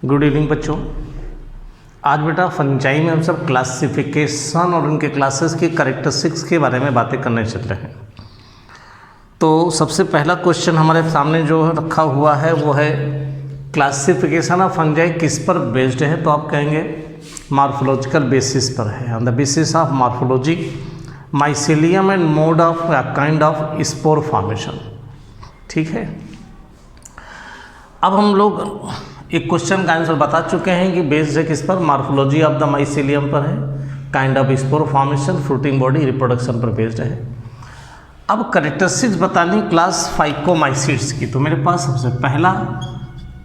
Good evening बच्चों। आज बेटा फंजाई में हम सब क्लासिफिकेशन और उनके क्लासेस की कैरेक्टरिस्टिक्स के बारे में बातें करने चल रहे हैं। तो सबसे पहला क्वेश्चन हमारे सामने जो रखा हुआ है वो है क्लासिफिकेशन ऑफ फंजाई किस पर बेस्ड है। तो आप कहेंगे मॉर्फोलॉजिकल बेसिस पर है। On the basis of morphology mycelium and mode of kind of spore formation. ठीक है, अब हम लोग एक क्वेश्चन का आंसर बता चुके हैं कि बेस्ड है किस पर, मॉर्फोलॉजी ऑफ द माइसेलियम पर है, kind of spore formation, fruiting body, reproduction पर बेस्ड है। अब कैरेक्टरिस्टिक्स बतानी क्लास फाइकोमाइसीड्स की, तो मेरे पास सबसे पहला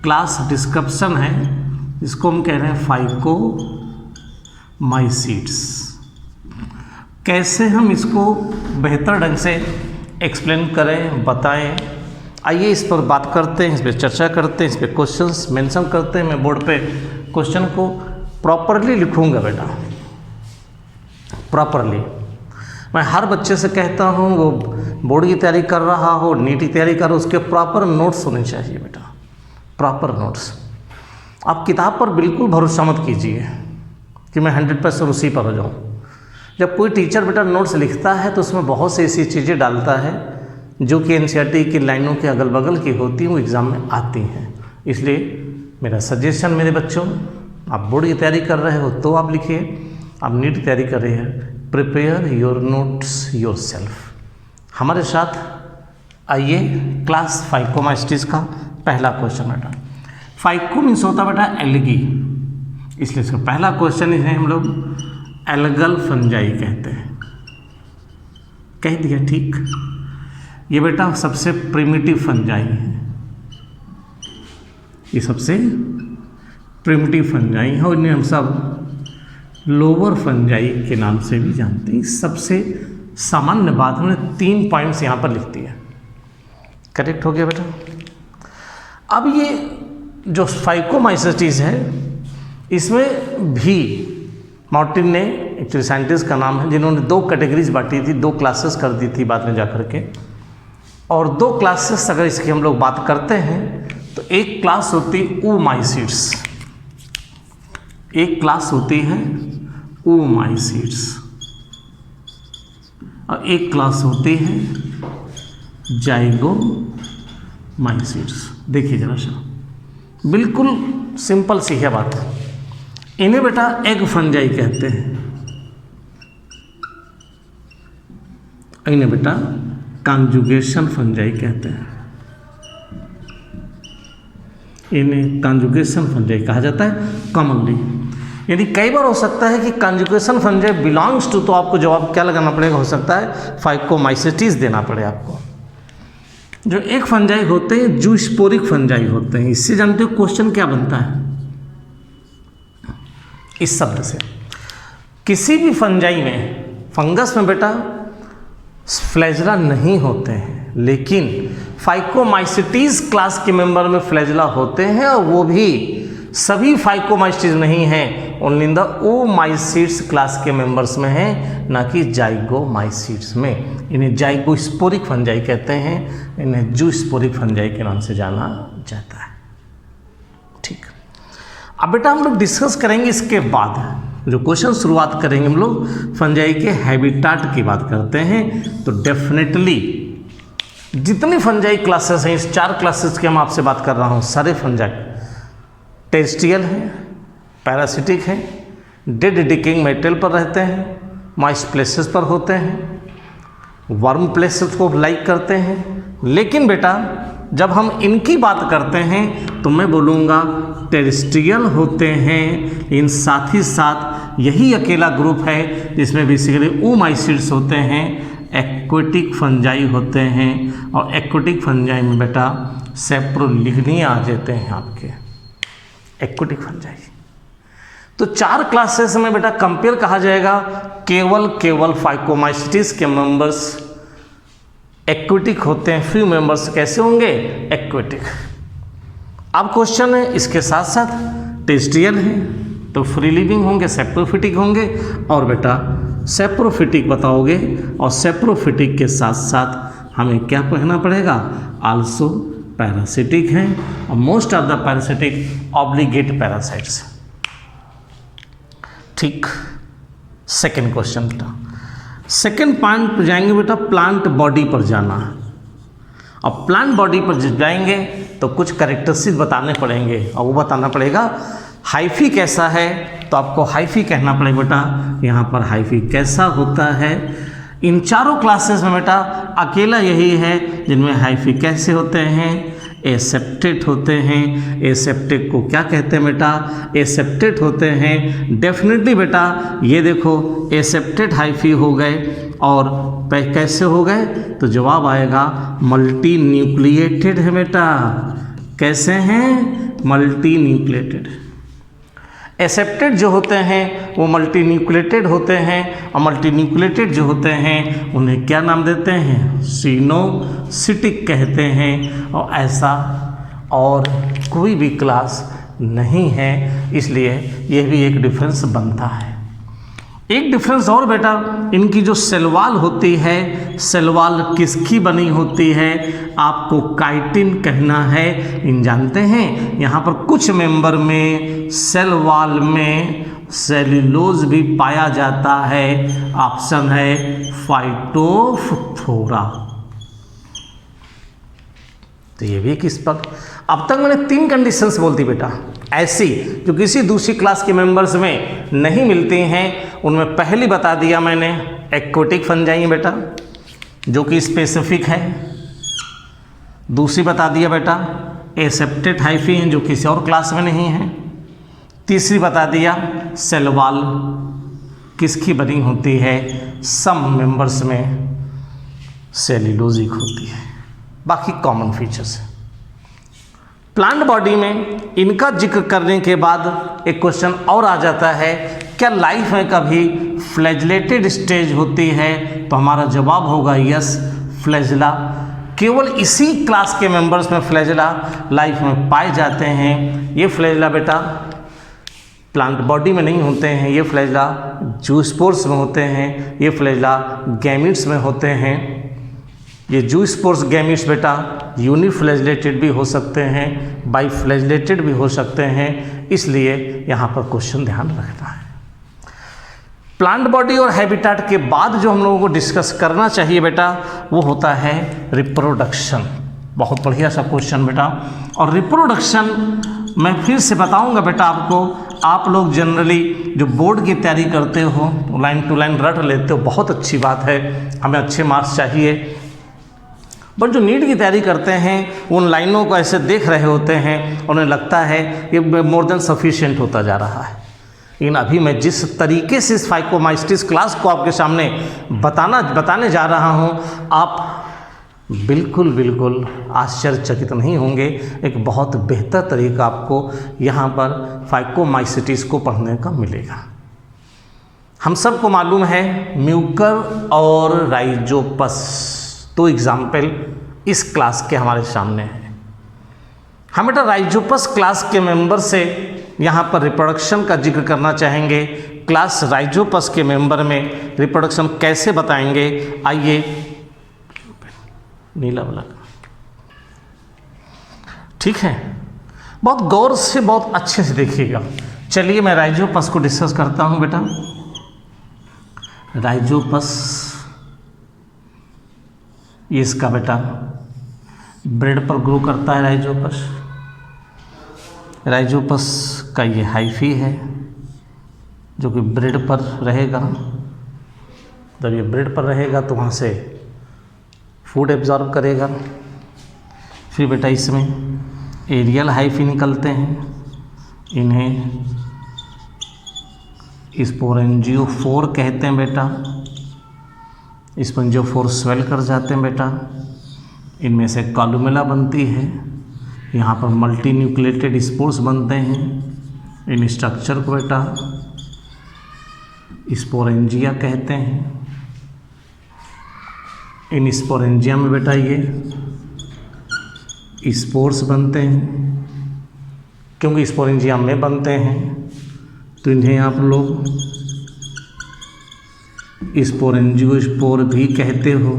क्लास डिस्क्रिप्शन है जिसको हम कह रहे हैं फाइकोमाइसीड्स। कैसे हम इसको बेहतर ढंग से एक्सप्लेन करें, बताएं, आइए इस पर बात करते हैं, इस पर चर्चा करते हैं, इस पर क्वेश्चंस मेंशन करते हैं। मैं बोर्ड पे क्वेश्चन को प्रॉपरली लिखूंगा बेटा, प्रॉपरली। मैं हर बच्चे से कहता हूँ वो बोर्ड की तैयारी कर रहा हो, नीट की तैयारी कर रहा हो, उसके प्रॉपर नोट्स होने चाहिए बेटा, प्रॉपर नोट्स। आप किताब पर बिल्कुल भरोसा मत कीजिए कि मैं 100% उसी पर हो जाऊँ। जब कोई टीचर बेटा नोट्स लिखता है तो उसमें बहुत सी ऐसी चीज़ें डालता है जो कि एनसीईआरटी की लाइनों के अगल बगल की होती हैं, वो एग्ज़ाम में आती हैं। इसलिए मेरा सजेशन मेरे बच्चों, आप बोर्ड की तैयारी कर रहे हो तो आप लिखिए, आप नीट की तैयारी कर रहे हैं, prepare your notes your self. हमारे साथ आइए क्लास फाइकोमाइसीड्स का पहला क्वेश्चन बेटा। फाइको मीन्स होता बेटा एल्गी, इसलिए इसका पहला क्वेश्चन है हम लोग एल्गल फंजाई कहते हैं। कह दिया ठीक। ये बेटा सबसे प्रिमिटिव फंजाई है, ये सबसे प्रिमिटिव फंजाई है और इन्हें हम सब लोअर फंजाई के नाम से भी जानते हैं। सबसे सामान्य बात हमने 3 पॉइंट्स यहाँ पर लिख दिए। करेक्ट हो गया बेटा। अब ये जो फाइकोमाइसीड्स है इसमें भी मार्टिन ने, एक्चुअली साइंटिस्ट का नाम है, जिन्होंने 2 कैटेगरीज बांटी थी, 2 क्लासेस कर दी थी बाद में जा करके। और 2 क्लासेस अगर इसकी हम लोग बात करते हैं तो एक क्लास होती oomaicids, एक क्लास होती है oomaicids और एक क्लास होती है zygomaicids। देखिए जरा सा, बिल्कुल सिंपल सी है बात। इन्हें बेटा एग फंजाई कहते हैं, इन्हें बेटा कॉन्जुगेशन फंजाई कहते हैं, इन्हें कॉन्जुगेशन फंजाई कहा जाता है कॉमनली। यानी कई बार हो सकता है कि कॉन्जुगेशन फंजाई बिलोंग्स टू, तो आपको जवाब क्या लगाना पड़ेगा, हो सकता है फाइकोमाइसीड्स देना पड़े आपको। जो एक फंजाई होते हैं जूस्पोरिक फंजाई होते हैं। इससे जानते हो क्वेश्चन क्या बनता है, इस शब्द से। किसी भी फंजाई में, फंगस में बेटा फ्लैजला नहीं होते हैं, लेकिन फाइकोमाइसीड्स क्लास के मेंबर में फ्लैजला होते हैं, और वो भी सभी फाइकोमाइसीड्स नहीं हैं, only in the oomaicids class के मेंबर्स में हैं, ना कि जाइगोमाइसीड्स में। इन्हें जाइगोस्पोरिक फंजाई कहते हैं, इन्हें जूस्पोरिक फंजाई के नाम से जाना जाता है। ठीक, अब बेटा हम लोग डिस्कस करेंगे इसके बाद जो क्वेश्चन शुरुआत करेंगे हम लोग फंजाई के हैबिटाट की बात करते हैं। तो डेफिनेटली जितनी फंजाई क्लासेस हैं, इस 4 क्लासेस की हम आपसे बात कर रहा हूँ, सारे फंजाई टेरेस्ट्रियल हैं, पैरासिटिक हैं, डेड डिकेइंग मेटेरियल पर रहते हैं, मॉइस्ट प्लेसेस पर होते हैं, वार्म प्लेसेस को लाइक करते हैं। लेकिन बेटा जब हम इनकी बात करते हैं तो मैं बोलूँगा टेरेस्ट्रियल होते हैं, इन साथ ही साथ यही अकेला ग्रुप है जिसमें बेसिकली oomaicids होते हैं, एक्वेटिक फंजाई होते हैं, और एक्वेटिक फंजाई में बेटा सेप्रोलिग्निया आ जाते हैं आपके एक्वेटिक फंजाई। तो 4 क्लासेस में बेटा कंपेयर कहा जाएगा, केवल फाइकोमाइसीड्स के मेंबर्स एक्वेटिक होते हैं, फ्यू मेंबर्स कैसे होंगे, एक्वेटिक। अब क्वेश्चन है इसके साथ साथ टेरेस्ट्रियल हैं तो फ्री लिविंग होंगे, सेप्रोफिटिक होंगे, और बेटा सेप्रोफिटिक बताओगे, और सेप्रोफिटिक के साथ साथ हमें क्या कहना पड़ेगा, आल्सो पैरासिटिक हैं और most of the parasitic obligate parasites. ठीक, सेकेंड क्वेश्चन बेटा, सेकेंड पॉइंट पर जाएंगे बेटा, प्लांट बॉडी पर जाना। अब प्लांट बॉडी पर जब जाएंगे तो कुछ कैरेक्टरिस्टिक बताने पड़ेंगे और वो बताना पड़ेगा हाइफी कैसा है, तो आपको हाइफी कहना पड़ेगा बेटा, यहाँ पर हाइफी कैसा होता है। इन चारों क्लासेस में बेटा अकेला यही है जिनमें हाइफी कैसे होते हैं, एसेप्टेट होते हैं। एसेप्टेट को क्या कहते हैं बेटा, एसेप्टेट होते हैं डेफिनेटली बेटा। ये देखो एसेप्टेट हाइफी हो गए और कैसे हो गए, तो जवाब आएगा मल्टी न्यूक्लिएटेड है बेटा। कैसे हैं, मल्टी न्यूक्लिएटेड। एसेप्टेड जो होते हैं वो मल्टी न्यूक्लिएटेड होते हैं और मल्टी न्यूक्लिएटेड जो होते हैं उन्हें क्या नाम देते हैं, सिनोसिटिक कहते हैं। और ऐसा और कोई भी क्लास नहीं है, इसलिए यह भी एक डिफरेंस बनता है। एक डिफरेंस और बेटा, इनकी जो सेल वॉल होती है, सेल वॉल किसकी बनी होती है, आपको काइटिन कहना है। इन जानते हैं यहाँ पर कुछ मेंबर में सेल वॉल में सेल्यूलोज भी पाया जाता है। ऑप्शन है फाइटोफथोरा। तो ये भी किस पर, अब तक मैंने 3 कंडीशंस बोलती बेटा ऐसी जो किसी दूसरी क्लास के मेंबर्स में नहीं मिलती हैं। उनमें पहली बता दिया मैंने, एक्वेटिक फंजाई हैं बेटा जो कि स्पेसिफिक है। दूसरी बता दिया बेटा एसेप्टेट हाइफी हैं जो किसी और क्लास में नहीं है। तीसरी बता दिया सेल वॉल किसकी बनी होती है, सम मेंबर्स में सेल्यूलोजिक होती है, बाकी कॉमन फीचर्स है। प्लांट बॉडी में इनका जिक्र करने के बाद एक क्वेश्चन और आ जाता है, क्या लाइफ में कभी फ्लैजलेटेड स्टेज होती है, तो हमारा जवाब होगा यस, फ्लैजला। केवल इसी क्लास के मेंबर्स में फ्लैजला लाइफ में पाए जाते हैं। ये फ्लैजला बेटा प्लांट बॉडी में नहीं होते हैं, ये फ्लैजला जूस्पोर्स में होते हैं, ये फ्लैजला गैमिट्स में होते हैं। ये जूस्पोर्स गैमिट्स बेटा यूनिफ्लैजलेटेड भी हो सकते हैं, बाईफ्लैजलेटेड भी हो सकते हैं, इसलिए यहाँ पर क्वेश्चन ध्यान रखना है। प्लांट बॉडी और हैबिटेट के बाद जो हम लोगों को डिस्कस करना चाहिए बेटा वो होता है रिप्रोडक्शन। बहुत बढ़िया सा क्वेश्चन बेटा। और रिप्रोडक्शन मैं फिर से बताऊंगा बेटा आपको, आप लोग जनरली जो बोर्ड की तैयारी करते हो तो लाइन टू लाइन रट लेते हो, बहुत अच्छी बात है, हमें अच्छे मार्क्स चाहिए। बट जो नीट की तैयारी करते हैं उन लाइनों को ऐसे देख रहे होते हैं, उन्हें लगता है ये मोर देन सफिशिएंट होता जा रहा है। लेकिन अभी मैं जिस तरीके से इस फाइकोमाइस्टिस क्लास को आपके सामने बताने जा रहा हूँ, आप बिल्कुल आश्चर्यचकित नहीं होंगे। एक बहुत बेहतर तरीका आपको यहाँ पर फाइकोमाइस्टिस को पढ़ने का मिलेगा। हम सबको मालूम है म्यूकर और राइजोपस, तो एग्जाम्पल इस क्लास के हमारे सामने हैं। हम बेटा राइजोपस क्लास के मेंबर से यहाँ पर रिप्रोडक्शन का जिक्र करना चाहेंगे। क्लास राइजोपस के मेंबर में रिप्रोडक्शन कैसे बताएंगे, आइए नीला वाला, ठीक है, बहुत गौर से बहुत अच्छे से देखिएगा। चलिए मैं राइजोपस को डिस्कस करता हूँ बेटा। राइजोपस ये इसका बेटा ब्रेड पर ग्रो करता है। राइजोपस का ये हाइफी है जो कि ब्रेड पर रहेगा। जब ये ब्रेड पर रहेगा तो वहाँ से फूड एब्जॉर्ब करेगा। फिर बेटा इसमें एरियल हाइफी निकलते हैं, इन्हें स्पोरेंजियोफोर कहते हैं बेटा। स्पोरेंजियोफोर स्वेल कर जाते हैं बेटा। इनमें से कॉलुमेला बनती है, यहाँ पर मल्टी न्यूक्लिएटेड स्पोर्स बनते हैं। इन स्ट्रक्चर को बेटा स्पोरेंजिया कहते हैं। इन स्पोरेंजिया में बेटा ये स्पोर्स बनते हैं, क्योंकि स्पोरेंजिया में बनते हैं तो इन्हें आप लोग स्पोरेंजियोस्पोर भी कहते हो।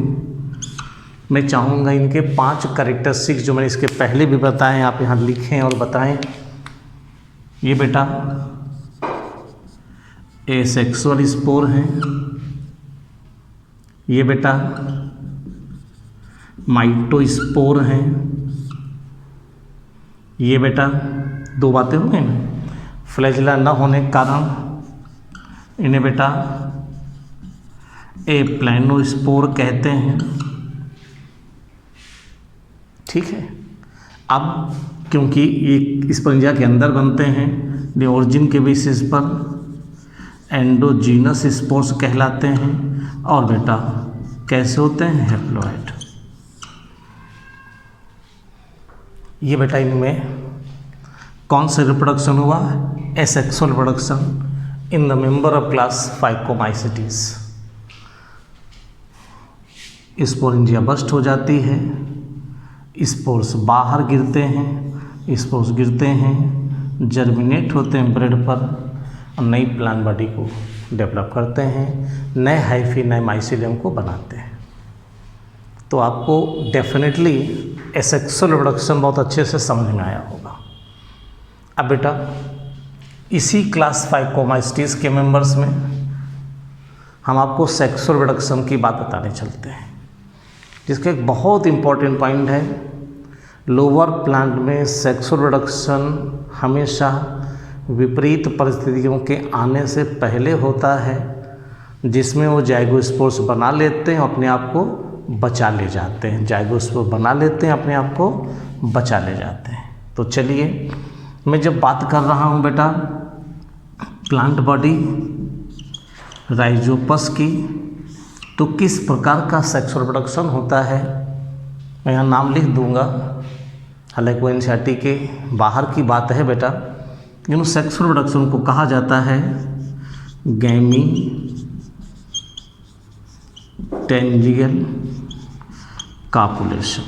मैं चाहूँगा इनके 5 कैरेक्टरिस्टिक्स जो मैंने इसके पहले भी बताए आप यहाँ लिखें और बताएं। ये बेटा एसेक्सुअल स्पोर हैं, ये बेटा माइटोस्पोर हैं, ये बेटा 2 बातें हो गई ना, फ्लैजिला न होने के कारण इन्हें बेटा एप्लैनोस्पोर कहते हैं। ठीक है, अब क्योंकि ये स्पंजिया के अंदर बनते हैं, द ओरिजिन के बेसिस पर एंडोजीनस स्पोर्स कहलाते हैं, और बेटा कैसे होते हैं, हैप्लॉइड। ये बेटा इनमें कौन सा रिप्रोडक्शन हुआ, asexual reproduction in the member of class Phycomycetes. Sporangia burst हो जाती है, स्पोर्स बाहर गिरते हैं, स्पोर्स गिरते हैं, जर्मिनेट होते हैं ब्रेड पर और नई प्लांट बॉडी को डेवलप करते हैं, नए हाइफी नए माइसीलियम को बनाते हैं। तो आपको डेफिनेटली एसेक्सुअल रिप्रोडक्शन बहुत अच्छे से समझ में आया होगा। अब बेटा इसी क्लास फाइकोमाइसीटीज के मेंबर्स में हम आपको सेक्सुअल रिप्रोडक्शन की बात बताने चलते हैं, जिसका एक बहुत इम्पॉर्टेंट पॉइंट है। लोअर प्लांट में सेक्सुअल रिप्रोडक्शन हमेशा विपरीत परिस्थितियों के आने से पहले होता है, जिसमें वो जाइगोस्पोर्स बना लेते हैं, अपने आप को बचा ले जाते हैं, जाइगोस्पोर बना लेते हैं, अपने आप को बचा ले जाते हैं। तो चलिए, मैं जब बात कर रहा हूँ बेटा प्लांट बॉडी राइजोपस की, तो किस प्रकार का सेक्सुअल रिप्रोडक्शन होता है, मैं यहाँ नाम लिख दूंगा, हालांकि वो एनसीईआरटी के बाहर की बात है बेटा, लेकिन सेक्सुअल रिप्रोडक्शन को कहा जाता है गैमीटेंजियल कॉपुलेशन।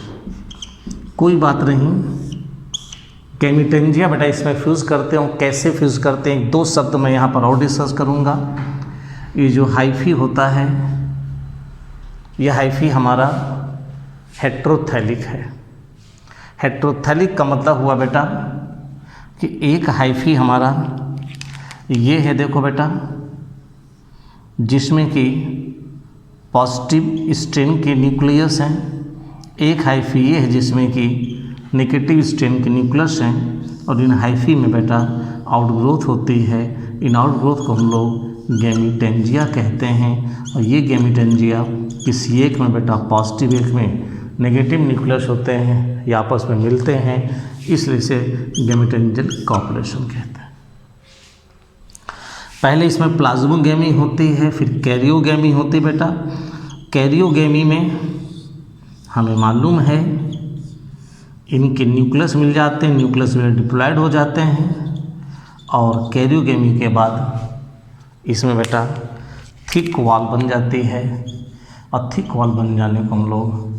कोई बात नहीं, गैमीटेंजिया बेटा इसमें फ्यूज़ करते हैं, कैसे फ्यूज़ करते हैं 2 शब्द मैं यहाँ पर और डिस्कस करूँगा। ये जो हाइफी होता है, यह हाइफी हमारा हेट्रोथैलिक है। हेट्रोथैलिक का मतलब हुआ बेटा कि एक हाइफी हमारा ये है, देखो बेटा, जिसमें कि पॉजिटिव स्ट्रेन के न्यूक्लियस हैं, एक हाइफी ये है जिसमें कि नेगेटिव स्ट्रेन के न्यूक्लियस हैं, और इन हाइफी में बेटा आउटग्रोथ होती है। इन आउटग्रोथ को हम लोग गैमीटेंजिया कहते हैं, और ये गैमीटेंजिया किसी एक में बेटा पॉजिटिव, एक में नेगेटिव न्यूक्लियस होते हैं, ये आपस में मिलते हैं, इसलिए इसे गैमीटेंजियल कॉपुलेशन कहते हैं। पहले इसमें प्लाज्मोगैमी होती है, फिर कैरियोगैमी होती है बेटा। कैरियोगैमी में हमें मालूम है इनके न्यूक्लियस मिल जाते हैं, न्यूक्लियस में डिप्लॉयड हो जाते हैं, और कैरियोगैमी के बाद इसमें बेटा थिक वॉल बन जाती है, और थिक वॉल बन जाने को हम लोग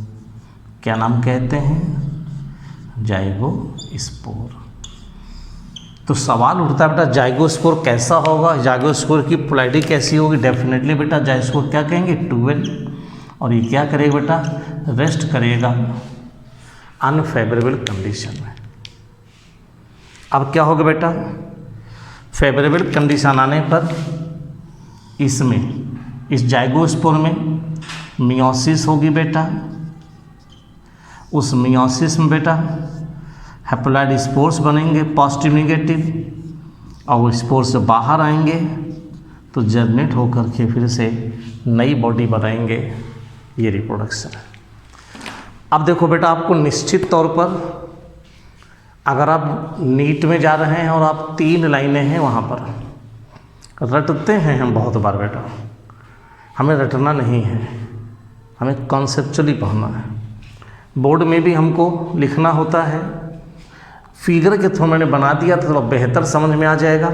क्या नाम कहते हैं, जाइगोस्पोर। तो सवाल उठता है बेटा जाइगोस्पोर कैसा होगा, जाइगोस्पोर की पोलैरिटी कैसी होगी। डेफिनेटली बेटा जाइगोस्पोर क्या कहेंगे, 2L, और ये क्या करेगा बेटा, रेस्ट करेगा अनफेवरेबल कंडीशन में। अब क्या होगा बेटा, फेवरेबल कंडीशन आने पर इसमें इस जाइगोस्पोर में मियोसिस होगी बेटा। उस मियोसिस में बेटा हैप्लॉइड स्पोर्स बनेंगे पॉजिटिव नेगेटिव, और वो स्पोर्स से बाहर आएंगे तो जर्मिनेट होकर के फिर से नई बॉडी बनाएंगे। ये रिप्रोडक्शन है। अब देखो बेटा, आपको निश्चित तौर पर अगर आप नीट में जा रहे हैं और आप 3 लाइनें हैं वहाँ पर रटते हैं हम बहुत बार बेटा, हमें रटना नहीं है, हमें कॉन्सेप्चुअली पढ़ना है। बोर्ड में भी हमको लिखना होता है, फिगर के थ्रू मैंने बना दिया तो थोड़ा बेहतर समझ में आ जाएगा।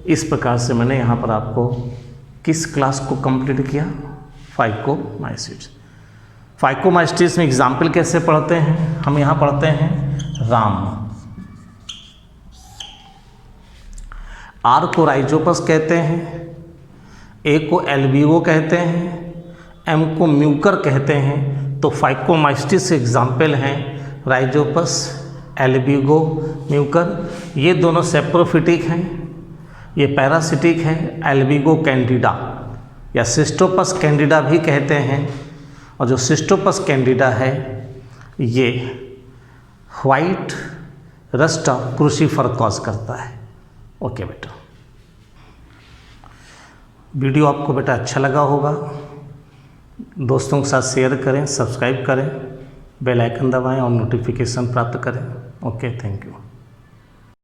इस प्रकार से मैंने यहाँ पर आपको किस क्लास को कंप्लीट किया, फाइकोमाइसीट्स। फाइकोमाइसीट्स में एग्जाम्पल कैसे पढ़ते हैं, हम यहाँ पढ़ते हैं राम। आर को राइजोपस कहते हैं, ए को एल्बियो कहते हैं, एम को म्यूकर कहते हैं। तो फाइकोमाइस्टिस एग्जाम्पल हैं राइजोपस, एल्बिगो, म्यूकर। ये दोनों सेप्रोफिटिक हैं, ये पैरासिटिक हैं, एल्बिगो कैंडिडा या सिस्टोपस कैंडिडा भी कहते हैं। और जो सिस्टोपस कैंडिडा है ये वाइट रस्ट क्रूसिफर कॉज करता है। ओके बेटा, वीडियो आपको बेटा अच्छा लगा होगा, दोस्तों के साथ शेयर करें, सब्सक्राइब करें, बेल आइकन दबाएं और नोटिफिकेशन प्राप्त करें। Okay, thank you.